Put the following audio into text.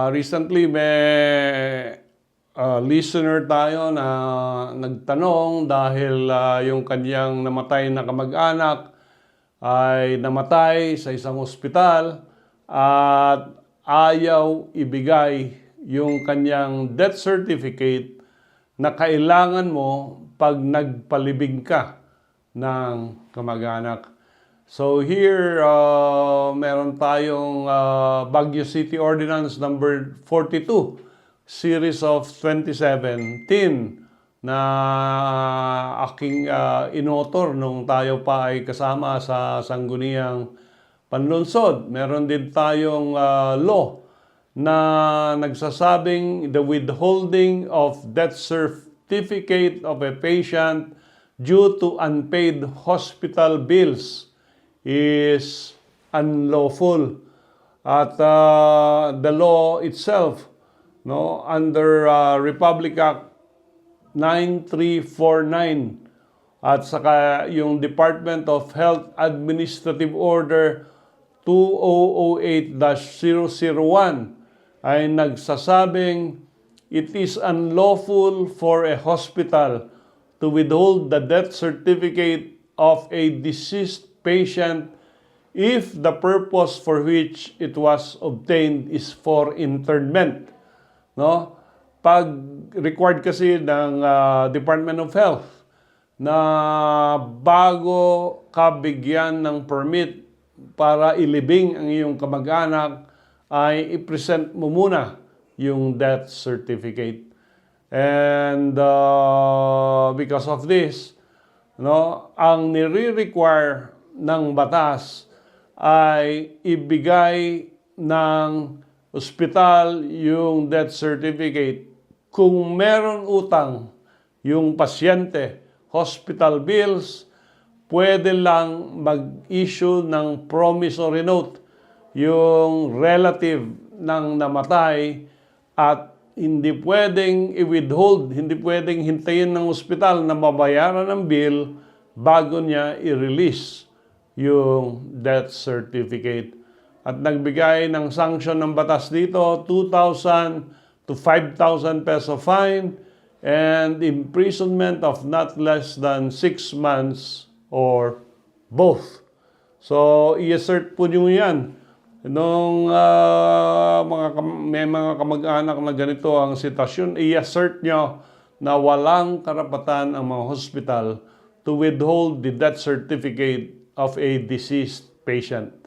Recently, may listener tayo na nagtanong dahil yung kanyang namatay na kamag-anak ay namatay sa isang ospital at ayaw ibigay yung kanyang death certificate na kailangan mo pag nagpalibing ka ng kamag-anak. So here, meron tayong Baguio City Ordinance number 42, series of 2017 na aking inotor nung tayo pa ay kasama sa Sangguniang Panlunsod. Meron din tayong law na nagsasabing the withholding of death certificate of a patient due to unpaid hospital bills is unlawful. At the law itself, no, under Republic Act 9349 at saka yung Department of Health Administrative Order 2008-001 ay nagsasabing it is unlawful for a hospital to withhold the death certificate of a deceased patient if the purpose for which it was obtained is for internment. No? Pag required kasi ng Department of Health na bago ka bigyan ng permit para ilibing ang iyong kamag-anak ay i-present mo muna yung death certificate. And because of this, no, ang nire-require ng batas ay ibigay ng ospital yung death certificate kung meron utang yung pasyente, hospital bills, pwede lang mag-issue ng promissory note yung relative ng namatay at hindi pwedeng i-withhold, hindi pwedeng hintayin ng ospital na mabayaran ng bill bago niya i-release yung death certificate. At nagbigay ng sanction ng batas dito, 2,000 to 5,000 peso fine and imprisonment of not less than 6 months or both. So, i-assert po nyo yan. Nung may mga kamag-anak na ganito ang sitwasyon, i-assert nyo na walang karapatan ang mga hospital to withhold the death certificate of a deceased patient.